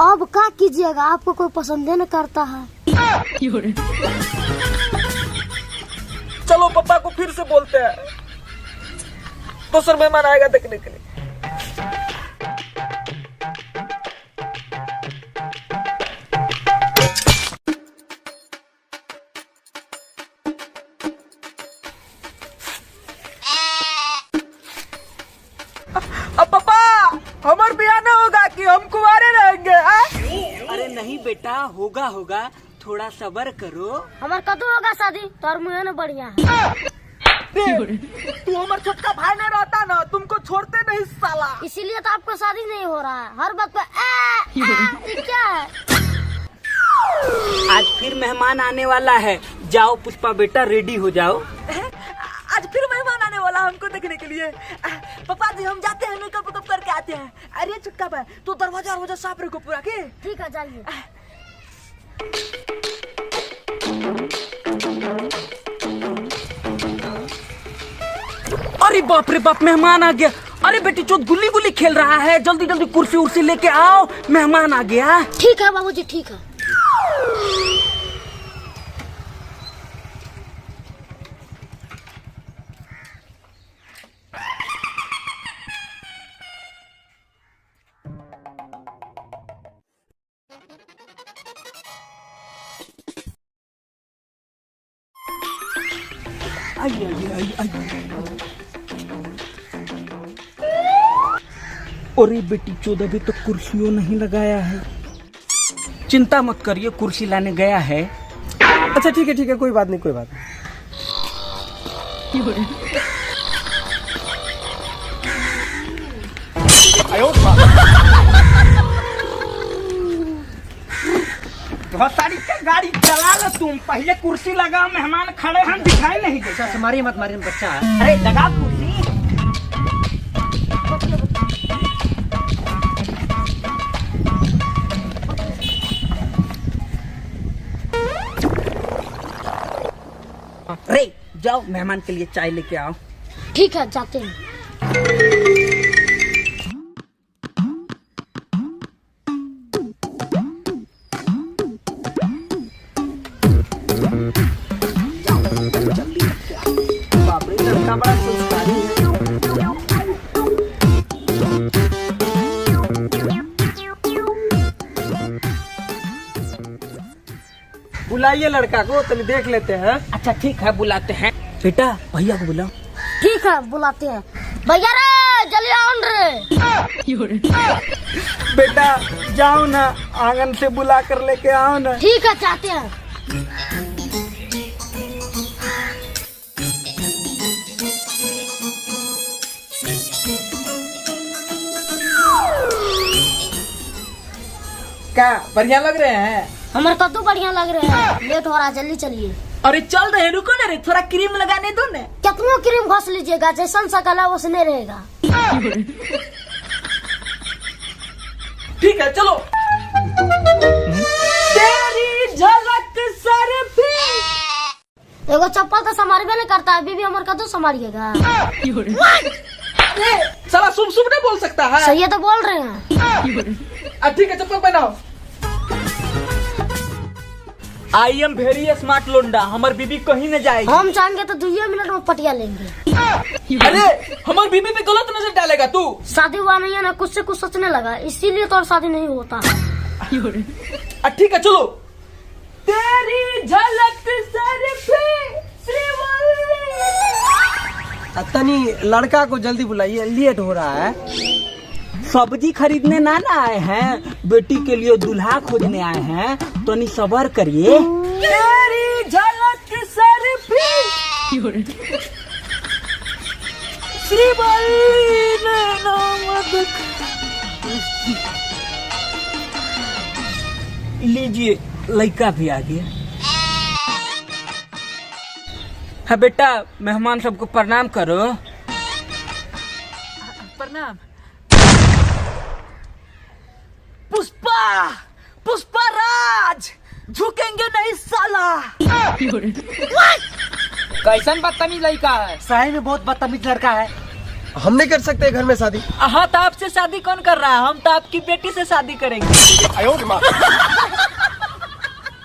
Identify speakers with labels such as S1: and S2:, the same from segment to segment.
S1: अब क्या कीजिएगा, आपको कोई पसंद नहीं करता है।
S2: चलो पापा को फिर से बोलते हैं, दूसरा मेहमान आएगा देखने के लिए। अब पापा हमार ब्याह न होगा कि हम कुंवारे रहेंगे?
S3: अरे नहीं बेटा, होगा होगा, थोड़ा सब्र करो।
S1: हमार कदू होगा शादी, तोर मुँह न बढ़िया है।
S2: तू हमार छोटका भाई नहीं रहता ना, तुमको छोड़ते नहीं साला।
S1: इसीलिए तो आपको शादी नहीं हो रहा है। हर बात पे ये क्या है?
S3: आज फिर मेहमान आने वाला है। जाओ पुष्पा बेटा, रेडी हो जाओ।
S2: आज फिर मेहमान आने वाला हमको देखने के लिए। पापा जी हम जाते हैं, मेकअप वेकअप करके आते हैं। अरे छोटका भाई तू दरवाजा साफ रखो पूरा के।
S1: ठीक है जाइए।
S3: अरे बाप रे बाप, मेहमान आ गया। अरे बेटी चोट गुल्ली गुल्ली खेल रहा है, जल्दी जल्दी कुर्सी उर्सी लेके आओ, मेहमान आ गया।
S1: ठीक है बाबूजी, ठीक है।
S3: अरे बेटी चोद अभी तो कुर्सियों नहीं लगाया है। चिंता मत करिए, कुर्सी लाने गया है।
S2: अच्छा ठीक है कोई बात नहीं, कोई बात नहीं।
S3: बहुत सारी गाड़ी चला लो तुम, पहले कुर्सी लगाओ, मेहमान खड़े हैं दिखाई नहीं देता।
S2: मारिए मत बच्चा।
S3: अरे लगा कुर्सी। अरे जाओ मेहमान के लिए चाय लेके आओ।
S1: ठीक है जाते हैं।
S3: बाप रे लड़का बड़ा संस्कारी है।
S2: बुलाइए लड़का को, तभी देख लेते हैं।
S3: अच्छा ठीक है, बुलाते हैं। बेटा भैया को बुलाओ।
S1: ठीक है बुलाते हैं। भैया रे जल्दी आओ रे।
S2: बेटा जाओ ना, आंगन से बुला कर लेके आओ ना।
S1: ठीक है जाते हैं।
S2: क्या बढ़िया लग रहे हैं?
S1: हमारे कद्दू बढ़िया लग रहे हैं। लेट हो रहा, जल्दी चलिए।
S2: अरे चल रहे, रुको ना रे, थोड़ा क्रीम लगाने दो ना।
S1: कितना क्रीम घस लीजिएगा, जैसन सकल है वैसने रहेगा।
S2: ठीक है चलो। तेरी झलक सरफी।
S1: एगो चप्पल तो संभालबे नहीं करता है, बीबी हमारे कद्दू संभालिएगा।
S2: साला शुभ शुभ नहीं बोल सकता है।
S1: सही है तो बोल रहे हैं।
S2: ठीक है चप्पल पहनाओ।
S3: आई एम वेरी स्मार्ट लोंडा, हमार बीबी कहीं न जाएगी।
S1: हम चाहेंगे तो 2 मिनट में पटिया लेंगे।
S2: अरे हमारी बीबी पे गलत नजर डालेगा तू।
S1: शादी हुआ नहीं है ना, कुछ से कुछ सोचने लगा, इसीलिए तो और शादी नहीं होता।
S2: ठीक है चलो। तेरी झलक सरफी तनी लड़का को जल्दी बुलाइए, लेट हो रहा है।
S3: सब्जी खरीदने ना आए हैं, बेटी के लिए दूल्हा खोजने आए हैं, तो नहीं सब्र करिए।
S2: तेरी झलक सरफी
S3: लीजिए, लड़का भी आ गया है। बेटा मेहमान सबको प्रणाम करो।
S2: प्रणाम। पुष्पा राज, झुकेंगे नहीं साला।
S3: कैसन बदतमीज लड़का है।
S2: सही में बहुत बदतमीज लड़का है।
S4: हम नहीं कर सकते घर में शादी।
S2: हाँ तो आपसे शादी कौन कर रहा है? हम तो आपकी बेटी से शादी करेंगे।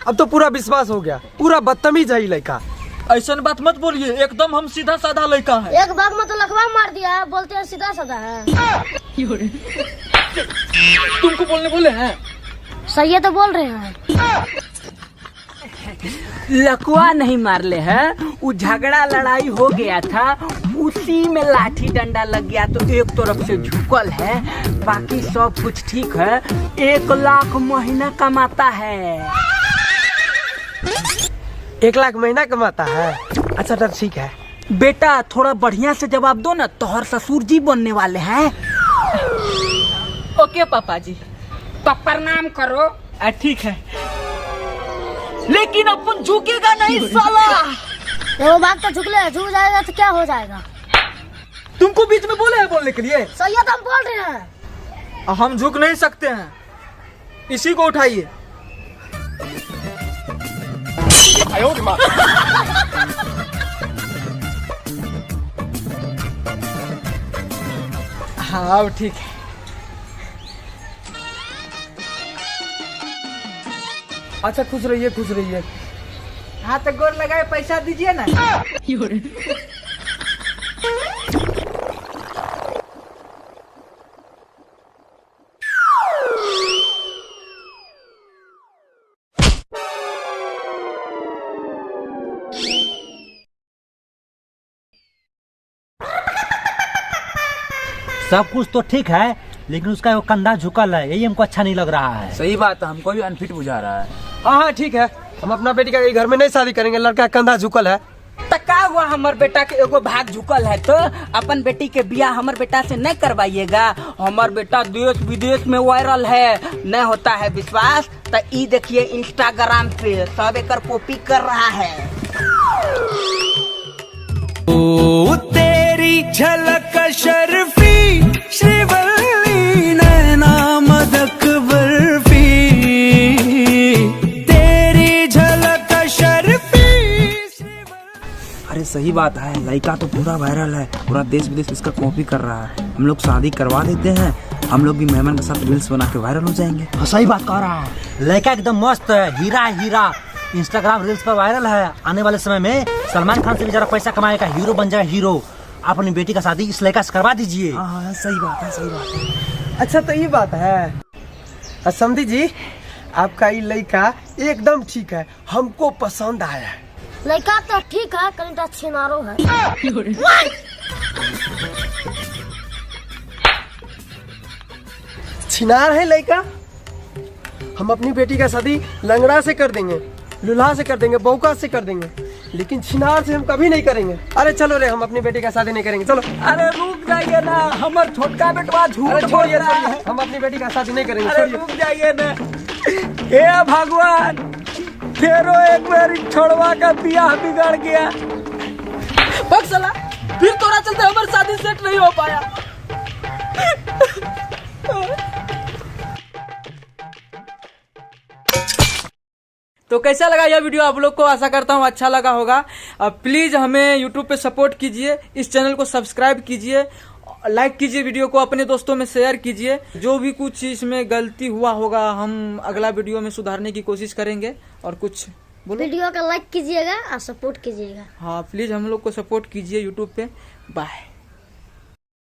S4: अब तो पूरा विश्वास हो गया, पूरा बदतमीज है ये लड़का।
S2: ऐसा बात मत बोलिए, एकदम हम सीधा साधा लड़का है।
S1: एक बाग में तो लखवा मार दिया, बोलते हैं सीधा साधा है।
S2: तुमको बोलने बोले हैं?
S1: सही है तो बोल रहे हैं।
S3: लकवा नहीं मारले है, वो झगड़ा लड़ाई हो गया था, उसी में लाठी डंडा लग गया तो एक तरफ से झुकल है, बाकी सब कुछ ठीक है। 1 लाख महीना कमाता है।
S4: 1 लाख महीना कमाता है? अच्छा तो ठीक है।
S3: बेटा थोड़ा बढ़िया से जवाब दो ना, तोहर ससुर जी बनने वाले हैं।
S2: ओके पापा जी।
S3: तो प्रणाम करो।
S2: ठीक है, लेकिन अपन झुकेगा नहीं साला।
S1: वो बाग तो झुक झुक जाएगा तो क्या हो जाएगा?
S2: तुमको बीच में बोले हैं बोलने के लिए?
S1: सही है तो हम बोल रहे हैं।
S2: हम झुक नहीं सकते हैं, इसी को उठाइए। हाँ अब ठीक है।
S4: अच्छा खुश रहिए, खुश रहिए।
S2: हाँ तो गोर लगाए, पैसा दीजिए ना।
S5: सब कुछ तो ठीक है, लेकिन उसका वो कंधा झुकल है, यही हमको अच्छा नहीं लग रहा है।
S6: सही बात है, हमको भी अनफिट बुझा रहा है।
S4: हाँ हाँ ठीक है, हम अपना बेटी का घर में नहीं शादी करेंगे, लड़का कंधा झुकल है।
S3: तका हुआ हमर बेटा के एगो भाग झुकल है तो अपन बेटी के बियाह हमर बेटा से नहीं करवाइएगा। हमर बेटा देश विदेश में वायरल है, नहीं होता है विश्वास तो ई देखिए इंस्टाग्राम पे सब एकर कॉपी कर रहा है।
S7: ओ तेरी झलक शर्फी श्रीवल्ली नैना मदक बर्फी, तेरी झलक शर्फी।
S6: अरे सही बात है, लड़का तो पूरा वायरल है, पूरा देश विदेश इसका कॉपी कर रहा है। हम लोग शादी करवा देते हैं, हम लोग भी मेहमान के साथ रील्स बना के वायरल हो जाएंगे।
S5: हाँ, सही बात कह रहा है, लड़का एकदम मस्त है, हीरा हीरा, इंस्टाग्राम रील्स पर वायरल है। आने वाले समय में सलमान खान से भी जरा पैसा कमाएगा, हीरो बन जाएगा हीरो। अपनी बेटी का शादी इस लड़का से करवा दीजिए।
S6: हाँ सही बात है, सही बात है।
S4: अच्छा तो ये बात है समधी जी, आपका ये लड़का एकदम ठीक है, हमको पसंद आया है।
S1: लड़का तो ठीक है, कहीं छिनारो है।
S4: छिनार है लड़का। हम अपनी बेटी का शादी लंगड़ा से कर देंगे, लुल्हा से कर देंगे, बौका से कर देंगे, लेकिन छिनार से हम कभी नहीं करेंगे। अरे चलो रे, हम अपनी बेटी का शादी नहीं करेंगे, चलो।
S3: अरे रुक जाइए ना, हमर छोटका बेटवा झूठ
S4: अरे
S3: बोल
S4: छोड़िए,
S3: रहा है।
S4: हम अपनी बेटी का शादी नहीं करेंगे,
S3: अरे
S4: छोड़िए।
S3: रुक जाइए ना, हे भगवान, फेरो एक बार छोड़वा का बियाह बिगड़ गया।
S2: बक साला, फिर तोरा चलते हमारी शादी सेट नहीं हो पाया। तो कैसा लगा यह वीडियो आप लोग को? आशा करता हूँ अच्छा लगा होगा। प्लीज हमें यूट्यूब पे सपोर्ट कीजिए, इस चैनल को सब्सक्राइब कीजिए, लाइक कीजिए, वीडियो को अपने दोस्तों में शेयर कीजिए। जो भी कुछ इसमें गलती हुआ होगा हम अगला वीडियो में सुधारने की कोशिश करेंगे। और कुछ बोलो।
S1: वीडियो का लाइक कीजिएगा और सपोर्ट कीजिएगा।
S2: हाँ प्लीज हम लोग को सपोर्ट कीजिए यूट्यूब पे। बाय।